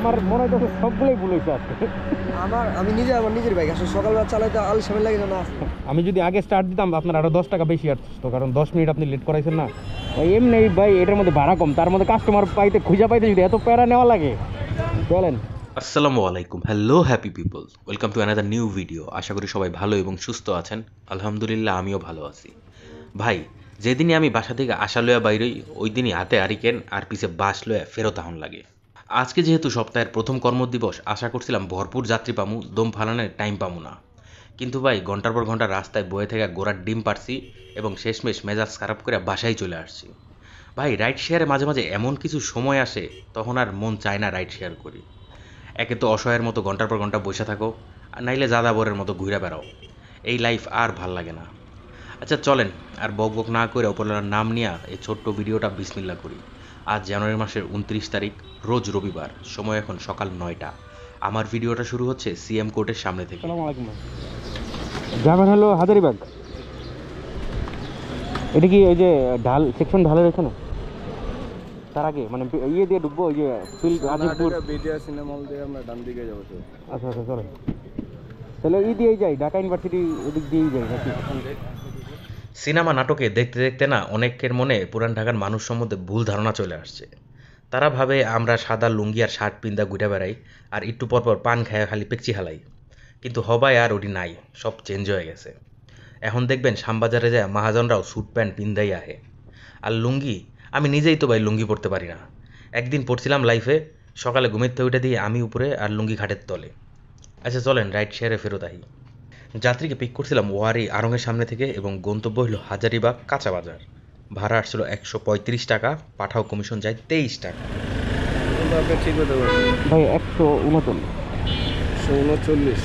আমার মনে হচ্ছে সবগুলোই ভুল হয়েছে আজকে। আমি আমার নিজের বাইক আসলে সকালবেলা চালাইতে আলসামি লাগে না। আমি যদি আগে স্টার্ট দিতাম আপনার আরো 10 টাকা বেশি আসতো, কারণ 10 মিনিট আপনি লেট করাইছেন না ভাই। এমনি ভাই এটার মধ্যে ভাড়া কম, তার মধ্যে কাস্টমার খুঁজে পাইতে যদি এত প্যারা নেওয়া লাগে। চলেন। আসসালামু আলাইকুম, hello happy people, welcome to another new video. আশা করি সবাই ভালো এবং সুস্থ আছেন। আলহামদুলিল্লাহ আমিও ভালো আছি। ভাই, যেদিনই আমি বাসা থেকে আসা লয়া বাইরই, ওই দিনই হাতে আরিকেন আর পিছে বাস লয়া ফেরত আহন লাগে। আজকে যেহেতু সপ্তাহের প্রথম কর্মদিবস, আশা করছিলাম ভরপুর যাত্রী পামু, দম ফালানোর টাইম পামু না। কিন্তু ভাই ঘন্টার পর ঘন্টা রাস্তায় বয়ে থেকে গোড়ার ডিম পারছি এবং শেষমেশ মেজাজ খারাপ করে বাসায় চলে আসছি। ভাই, রাইড শেয়ারে মাঝে মাঝে এমন কিছু সময় আসে তখন আর মন চায় না রাইড শেয়ার করি। একে তো অসহায়ের মতো ঘন্টার পর ঘন্টা বসে থাকো, আর নাইলে যাদাবরের মতো ঘুরে বেড়াও। এই লাইফ আর ভাল লাগে না। আচ্ছা চলেন আর বক বক না করে অপরলার নাম নিয়ে এই ছোট্ট ভিডিওটা বিসমিল্লা করি। আজ জানুয়ারি মাসের 29 তারিখ, রোজ রবিবার, সময় এখন সকাল 9টা। আমার ভিডিওটা শুরু হচ্ছে সিএম কোর্টের সামনে থেকে। আসসালামু আলাইকুম ভাই। যাবেন হলো হাজারিবাগ। এটা কি ওই যে ঢাল সেকশন ঢালের এখানে? তার আগে মানে ইয়ে দিয়ে ঢুকবো, ওই যে আজিমপুর বিডিআর সিনেমা হল দিয়ে আমরা ডান দিকে যাবো। আচ্ছা আচ্ছা চলেন তাহলে ই দিয়েই যাই, ঢাকা ইউনিভার্সিটি ওদিক দিয়েই যাই নাকি? সিনেমা নাটকে দেখতে দেখতে না অনেকের মনে পুরান ঢাকার মানুষ সম্বন্ধে ভুল ধারণা চলে আসছে। তারা ভাবে আমরা সাদা লুঙ্গি আর শার্ট পিন্দা ঘুরে বেড়াই আর একটু পরপর পান খায় খালি পেকচি হালাই। কিন্তু হবাই আর ওটি নাই, সব চেঞ্জ হয়ে গেছে। এখন দেখবেন শ্যামবাজারে যায় মহাজনরাও স্যুট প্যান্ট পিন্দাই আহে। আর লুঙ্গি, আমি নিজেই তো ভাই লুঙ্গি পরতে পারি না। একদিন পড়ছিলাম লাইফে, সকালে ঘুমের থেকে উঠে দিয়ে আমি উপরে আর লুঙ্গি খাটের তলে। আচ্ছা চলেন রাইড শেয়ারে ফেরত আহি। যাত্রীকে পিক করছিলাম ওয়ারি আড়ংয়ের সামনে থেকে এবং গন্তব্য হলো হাজারিবাগ কাঁচা বাজার। ভাড়া আসছিল 135 টাকা, পাঠাও কমিশন যায় 23 টাকা। ঠিক হতে পারে ভাই 139। 139।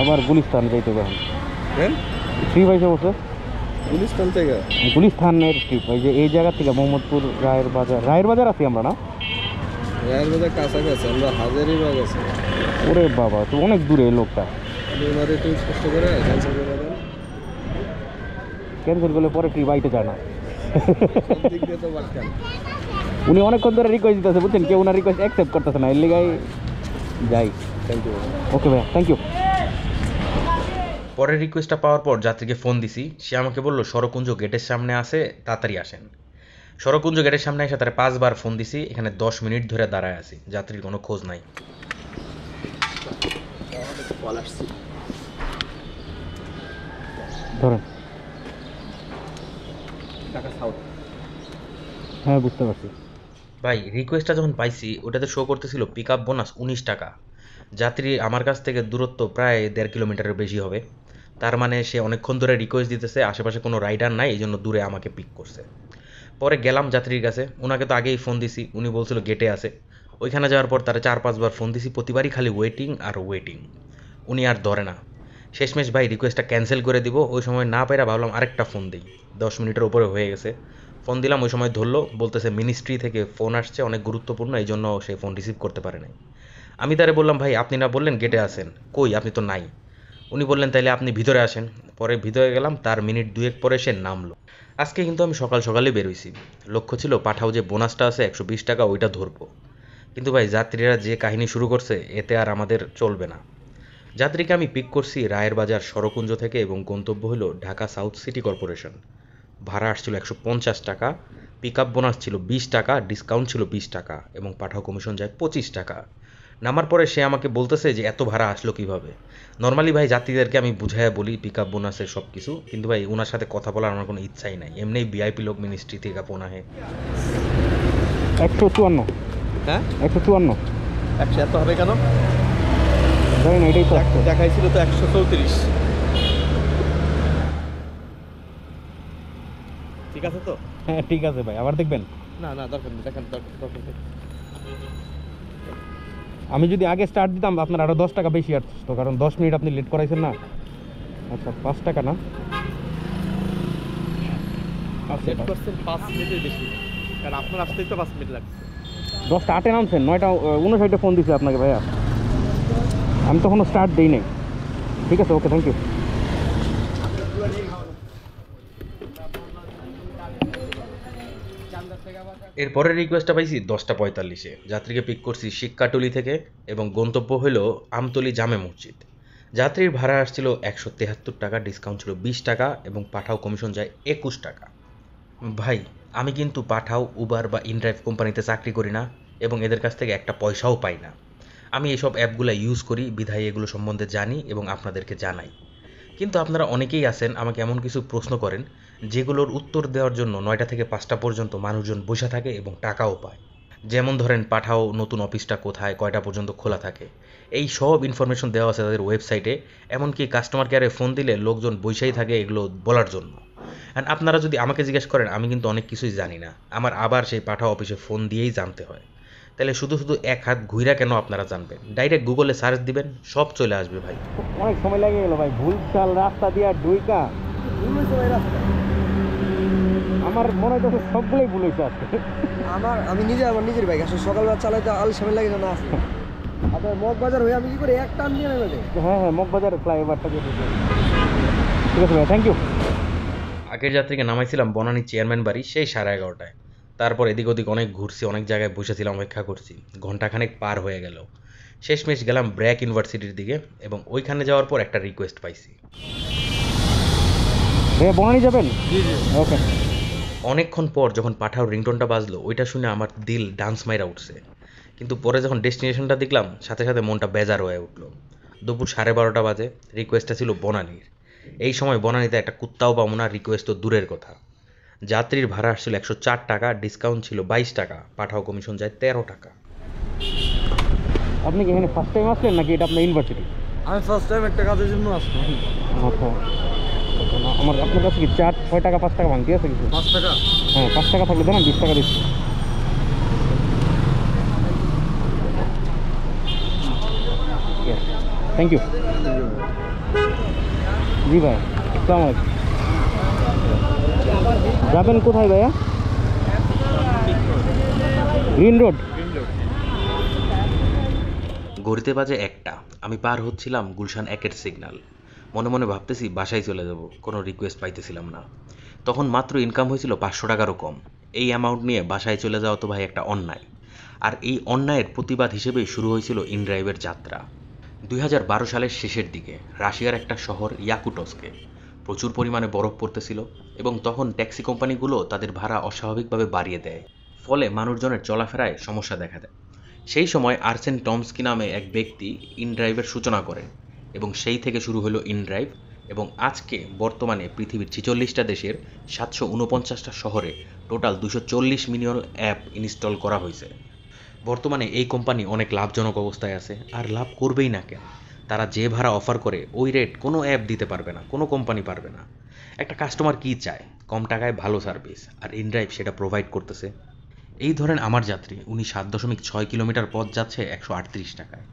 আবার গুলিস্তান যাইতে হবে এখন। হ্যাঁ, ট্রিপ হয়েছে বসে গুলিস্তান থেকে গুলিস্তানের ট্রিপ। এই যে এই জায়গা থেকে মোহাম্মদপুর রায়ের বাজার আছি আমরা না? রায়ের বাজার কাছাকাছি, আমরা হাজারিবাগ আছি। ওরে বাবা, তো অনেক দূরে এই লোকটা। ওনার একটু কষ্ট করে ক্যান্সেল করে দেন। ক্যান্সেল করলে পরে ট্রিপ আইতে চায় না। সব দিক দিয়ে তো বাটকান। উনি অনেকক্ষণ ধরে রিকোয়েস্ট দিতেছে, বুঝছেন, কেউ ওনার রিকোয়েস্ট অ্যাকসেপ্ট করতেছে না, এর লিগাই যাই। Thank you. ওকে ভাইয়া, থ্যাংক ইউ। পরের রিকোয়েস্টটা পাওয়ার পর যাত্রীকে ফোন দিছি, সে আমাকে বললো সরকুঞ্জ গেটের সামনে আসে, তাড়াতাড়ি আসেন। সরকুঞ্জ গেটের সামনে এসে তারা 5 বার ফোন দিছি, এখানে 10 মিনিট ধরে দাঁড়ায় আছি, যাত্রীর কোনো খোঁজ নাই। ধরেন। ঢাকা সাউথ। হ্যাঁ বুঝতে পারছি। ভাই, রিকোয়েস্টটা যখন পাইছি ওটাতে শো করতেছিল পিক আপ বোনাস 19 টাকা। যাত্রী আমার কাছ থেকে দূরত্ব প্রায় 1.5 কিলোমিটারের বেশি হবে। তার মানে সে অনেকক্ষণ ধরে রিকোয়েস্ট দিতেছে, আশেপাশে কোনো রাইডার নাই, এই জন্য দূরে আমাকে পিক করছে। পরে গেলাম যাত্রীর কাছে, ওনাকে তো আগেই ফোন দিছি, উনি বলছিল গেটে আছে। ওইখানে যাওয়ার পর তারা 4-5 বার ফোন দিছি, প্রতিবারই খালি ওয়েটিং আর ওয়েটিং। উনি আর ধরে না। শেষমেশ ভাই রিকোয়েস্টটা ক্যান্সেল করে দিব, ওই সময় না পাইরা ভাবলাম আরেকটা ফোন দিই। 10 মিনিটের উপরে হয়ে গেছে। ফোন দিলাম, ওই সময় ধরলো, বলতেছে মিনিস্ট্রি থেকে ফোন আসছে অনেক গুরুত্বপূর্ণ, এই জন্য সে ফোন রিসিভ করতে পারে নাই। আমি তারে বললাম ভাই আপনি না বললেন গেটে আসেন, কই আপনি তো নাই। উনি বললেন তাইলে আপনি ভিতরে আসেন। পরে ভিতরে গেলাম, তার মিনিট 2 পরে সে নামলো। আজকে কিন্তু আমি সকাল সকালে বেরোইছি, লক্ষ্য ছিল পাঠাও যে বোনাসটা আছে 120 টাকা, ওইটা ধরবো। কিন্তু ভাই যাত্রীরা যে কাহিনী শুরু করছে, এতে আর আমাদের চলবে না। যাত্রীকে আমি পিক করছি রায়ের বাজার সরকুঞ্জ থেকে এবং গন্তব্য হলো ঢাকা সাউথ সিটি কর্পোরেশন। ভাড়া আসছিল 150 টাকা, পিক আপ বোনাস ছিল 20 টাকা, ডিসকাউন্ট ছিল 20 টাকা এবং পাঠাও কমিশন যায় 25 টাকা। নামার পরে সে আমাকে বলতেছে যে এত ভাড়া আসলো কিভাবে। নর্মালি ভাই যাত্রীদেরকে আমি বুঝাইয়া বলি পিক আপ বোনাসের সব কিছু, কিন্তু ভাই ওনার সাথে কথা বলার আমার কোনো ইচ্ছাই নাই। এমনি ভিআইপি লোক, মিনিস্ট্রি থেকে ফোন আহে। 154। হ্যাঁ 154। 100 এত হবে কেন? জানি না, এটাই তো আসছে। দেখাইছিল তো 134। ঠিক আছে তো? হ্যাঁ ঠিক আছে ভাই, আবার দেখবেন। না না দরকার নেই, দেখেন দরকার নেই। আমি যদি আগে স্টার্ট দিতাম আপনার আরো 10 টাকা বেশি আসতো, কারণ 10 মিনিট আপনি লেট করাইছেন না। আচ্ছা 5 টাকা না? আচ্ছা 5 মিনিটের বেশি, কারণ আপনার আসতেই তো 5 মিনিট লাগছে। 10টা 8-এ নামছেন, 9টা 59-এ ফোন দিছি আপনাকে ভাইয়া। আমি তখনও স্টার্ট দিই নাই। ঠিক আছে, ওকে থ্যাংক ইউ। এরপরের রিকোয়েস্টটা পাইছি 10:45-এ। যাত্রীকে পিক করছি শিক্ষাটুলি থেকে এবং গন্তব্য হলো আমতলী জামে মসজিদ। যাত্রীর ভাড়া আসছিল 173 টাকা, ডিসকাউন্ট ছিল 20 টাকা এবং পাঠাও কমিশন যায় 21 টাকা। ভাই, আমি কিন্তু পাঠাও, উবার বা ইনড্রাইভ কোম্পানিতে চাকরি করি না এবং এদের কাছ থেকে একটা পয়সাও পাই না। আমি এসব অ্যাপগুলো ইউজ করি বিধায় এগুলো সম্বন্ধে জানি এবং আপনাদেরকে জানাই। কিন্তু আপনারা অনেকেই আছেন আমাকে এমন কিছু প্রশ্ন করেন যেগুলোর উত্তর দেওয়ার জন্য 9টা থেকে 5টা পর্যন্ত মানুষজন বসে থাকে এবং টাকাও পায়। যেমন ধরেন পাঠাও নতুন অফিসটা কোথায়, কয়টা পর্যন্ত খোলা থাকে, এই সব ইনফরমেশন দেওয়া আছে তাদের ওয়েবসাইটে। এমনকি কাস্টমার কেয়ারে ফোন দিলে লোকজন বসেই থাকে এগুলো বলার জন্য। অ্যান্ড আপনারা যদি আমাকে জিজ্ঞেস করেন, আমি কিন্তু অনেক কিছুই জানি না, আমার আবার সেই পাঠাও অফিসে ফোন দিয়েই জানতে হয়। তাহলে শুধু শুধু এক হাত ঘুইরা কেন আপনারা জানবেন? ডাইরেক্ট গুগলে সার্চ দিবেন, সব চলে আসবে ভাই। অনেক সময় লাগে গেল ভাই, ভুল চাল রাস্তা দিয়ে ডুইকা ভুল হয়েছে ভাই রাস্তা। আমার মনে হচ্ছে সবগুলোই ভুল হয়েছে আজকে। আমি নিজের বাইক আসলে সকালবেলা চালাইতে আলসামি লাগে না আসে। আপনার মগবাজার হয়ে আমি কি করে এক টান দিয়ে নেমে যাই। হ্যাঁ হ্যাঁ, মগবাজার ফ্লাইওভারটা দিয়ে ঢুকলাম। ঠিক আছে ভাই, থ্যাংক ইউ। আগের যাত্রীকে নামাইছিলাম বনানী চেয়ারম্যান বাড়ি সেই 11:30টায়। তারপর এদিক ওদিক অনেক ঘুরছি, অনেক জায়গায় বসেছিলাম, অপেক্ষা করছি, ঘন্টাখানেক পার হয়ে গেল। শেষমেশ গেলাম ব্র্যাক ইউনিভার্সিটির দিকে এবং ওইখানে যাওয়ার পর একটা রিকোয়েস্ট পাইছি। ভাইয়া বনানী যাবেন? ওকে। অনেকক্ষণ পর যখন পাঠাও রিংটোনটা বাজলো, ওইটা শুনে আমার দিল ডান্স মাইরা উঠছে। কিন্তু পরে যখন ডেস্টিনেশনটা দেখলাম, সাথে সাথে মনটা বেজার হয়ে উঠলো। দুপুর 12:30 বাজে, রিকোয়েস্টটা ছিল বনানীর। এই সময় বনানীতে একটা কুত্তাও পাবো না, রিকোয়েস্ট তো দূরের কথা। যাত্রীর ভাড়া আসছিল 104 টাকা, ডিসকাউন্ট ছিল 22 টাকা, পাঠাও কমিশন যায় 13 টাকা। আপনি কি এখানে ফার্স্ট টাইম আসলেন নাকি এটা আপনার ইউনিভার্সিটি? আমি ফার্স্ট টাইম একটা কাজের জন্য আসলাম। আচ্ছা, আমার আপনার কাছে কি 4-6 টাকা 5 টাকা ভাঙতি আছে কিছু? 5 টাকা। হ্যাঁ, 5 টাকা থাকলে দেন, 20 টাকা দিচ্ছি। Thank you. জি ভাই, আসসালামু আলাইকুম। যাবেন কোথায় ভাইয়া? Green road. ঘড়িতে বাজে 1টা, আমি পার হচ্ছিলাম গুলশান 1-এর সিগন্যাল। মনে মনে ভাবতেছি বাসায় চলে যাব, কোনো রিকোয়েস্ট পাইতেছিলাম না। তখন মাত্র ইনকাম হয়েছিল 500 টাকারও কম। এই অ্যামাউন্ট নিয়ে বাসায় চলে যাওয়া তো ভাই একটা অন্যায়। আর এই অন্যায়ের প্রতিবাদ হিসেবেই শুরু হয়েছিল ইনড্রাইভের যাত্রা। 2012 সালের শেষের দিকে রাশিয়ার একটা শহর ইয়াকুটস্কে প্রচুর পরিমাণে বরফ পড়তেছিল এবং তখন ট্যাক্সি কোম্পানিগুলো তাদের ভাড়া অস্বাভাবিকভাবে বাড়িয়ে দেয়। ফলে মানুষজনের চলাফেরায় সমস্যা দেখা দেয়। সেই সময় আর্সেন টমস্কি নামে এক ব্যক্তি ইনড্রাইভের সূচনা করেন এবং সেই থেকে শুরু হলো ইনড্রাইভ। এবং আজকে বর্তমানে পৃথিবীর 46টা দেশের 749টা শহরে টোটাল 240 মিলিয়ন অ্যাপ ইনস্টল করা হয়েছে। বর্তমানে এই কোম্পানি অনেক লাভজনক অবস্থায় আছে, আর লাভ করবেই না কেন? তারা যে ভাড়া অফার করে ওই রেট কোনো অ্যাপ দিতে পারবে না, কোনো কোম্পানি পারবে না। একটা কাস্টমার কী চায়? কম টাকায় ভালো সার্ভিস, আর ইনড্রাইভ সেটা প্রোভাইড করতেছে। এই ধরেন আমার যাত্রী, উনি 7.6 কিলোমিটার পথ যাচ্ছে 138 টাকায়।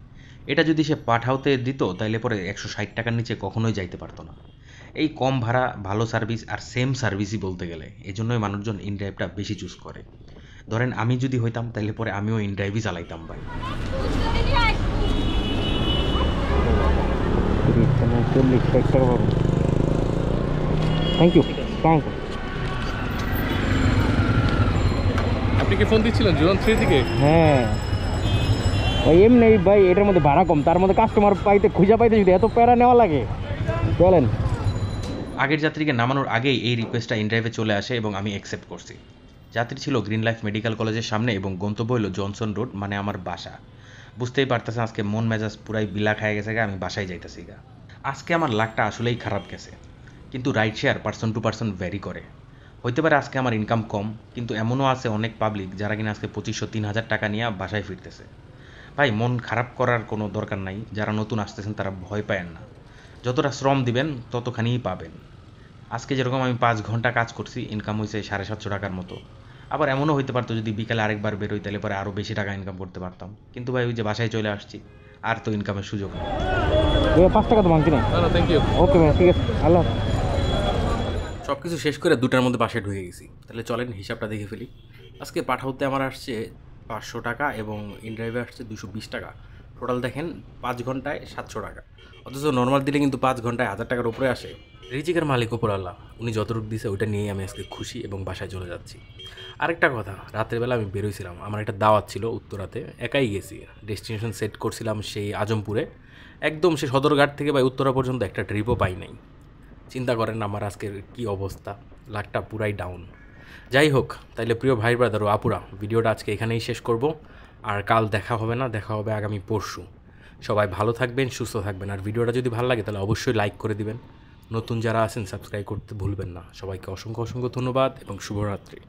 এটা যদি সে পাঠাওতে দিত তাইলে পরে 160 টাকার নিচে কখনোই যাইতে পারতো না। এই কম ভাড়া, ভালো সার্ভিস আর সেম সার্ভিসই বলতে গেলে, এজন্যই মানুষজন ইনড্রাইভটা বেশি চুজ করে। ধরেন আমি যদি হইতাম তাহলে পরে আমিও ইনড্রাইভই চালাইতাম ভাই। 40-60 টাকা পাবো। Thank you. আসসালামু আলাইকুম। আপনি কি ফোন দিচ্ছিলেন জোন 3 থেকে? হ্যাঁ ভাই, এমনি ভাই এটার মধ্যে ভাড়া কম, তার মধ্যে কাস্টমার খুঁজে পাইতে যদি এত প্যারা নেওয়া লাগে। চলেন। আগের যাত্রীকে নামানোর আগেই এই রিকোয়েস্টটা ইনড্রাইভে চলে আসে এবং আমি অ্যাকসেপ্ট করছি। যাত্রী ছিল গ্রিন লাইফ মেডিকেল কলেজের সামনে এবং গন্তব্য হলো জনসন রোড, মানে আমার বাসা। বুঝতেই পারতেছেন আজকে মন মেজাজ পুরাই বিলা খায় গেছে, আমি বাসায় যাইতেছি গা। আজকে আমার লাকটা আসলেই খারাপ গেছে, কিন্তু ride share person to person vary করে। হইতে পারে আজকে আমার ইনকাম কম, কিন্তু এমনও আছে অনেক পাবলিক যারা কিনা আজকে 2500-3000 টাকা নিয়ে বাসায় ফিরতেছে। ভাই, মন খারাপ করার কোনো দরকার নাই। যারা নতুন আসতেছেন তারা ভয় পায়েন না, যতটা শ্রম দিবেন ততখানিই পাবেন। আজকে যেরকম আমি 5 ঘন্টা কাজ করছি, ইনকাম হয়েছে 750 টাকার মতো। আবার এমনও হইতে পারতো যদি বিকালে আরেকবার বেরোই তাহলে পরে আরও বেশি টাকা ইনকাম করতে পারতাম, কিন্তু ভাই ওই যে বাসায় চলে আসছি, আর তো ইনকামের সুযোগ নেই। 5 টাকা তো ভাঙতি না। না, থ্যাংক ইউ। ওকে ভাই, ঠিক আছে, আল্লাহ হাফেজ। সব কিছু শেষ করে 2টার মধ্যে বাসায় ঢুকে গেছি। তাহলে চলেন হিসাবটা দেখে ফেলি। আজকে পাঠাতে আমার আসছে 500 টাকা এবং ইনড্রাইভে আসছে 220 টাকা। টোটাল দেখেন 5 ঘন্টায় 700 টাকা, অথচ নর্মাল দিলে কিন্তু 5 ঘন্টায় 1000 টাকার উপরে আসে। রিজিকের মালিক উপর আল্লাহ, উনি যতটুকু দিছে ওইটা নিয়েই আমি আজকে খুশি এবং বাসায় চলে যাচ্ছি। আরেকটা কথা, রাতের বেলা আমি বেরোইছিলাম, আমার একটা দাওয়াত ছিল উত্তরাতে, একাই গেছি। ডেস্টিনেশন সেট করছিলাম সেই আজমপুরে, একদম সে সদরঘাট থেকে বা উত্তরা পর্যন্ত একটা ট্রিপও পাই নাই। চিন্তা করেন আমার আজকের কি অবস্থা, লাকটা পুরাই ডাউন। যাই হোক, তাইলে প্রিয় ভাই ব্রাদার ও আপুরা, ভিডিওটা আজকে এখানেই শেষ করব। আর কাল দেখা হবে না, দেখা হবে আগামী পরশু। সবাই ভালো থাকবেন, সুস্থ থাকবেন। আর ভিডিওটা যদি ভালো লাগে তাহলে অবশ্যই লাইক করে দিবেন। নতুন যারা আছেন সাবস্ক্রাইব করতে ভুলবেন না। সবাইকে অসংখ্য অসংখ্য ধন্যবাদ এবং শুভরাত্রি।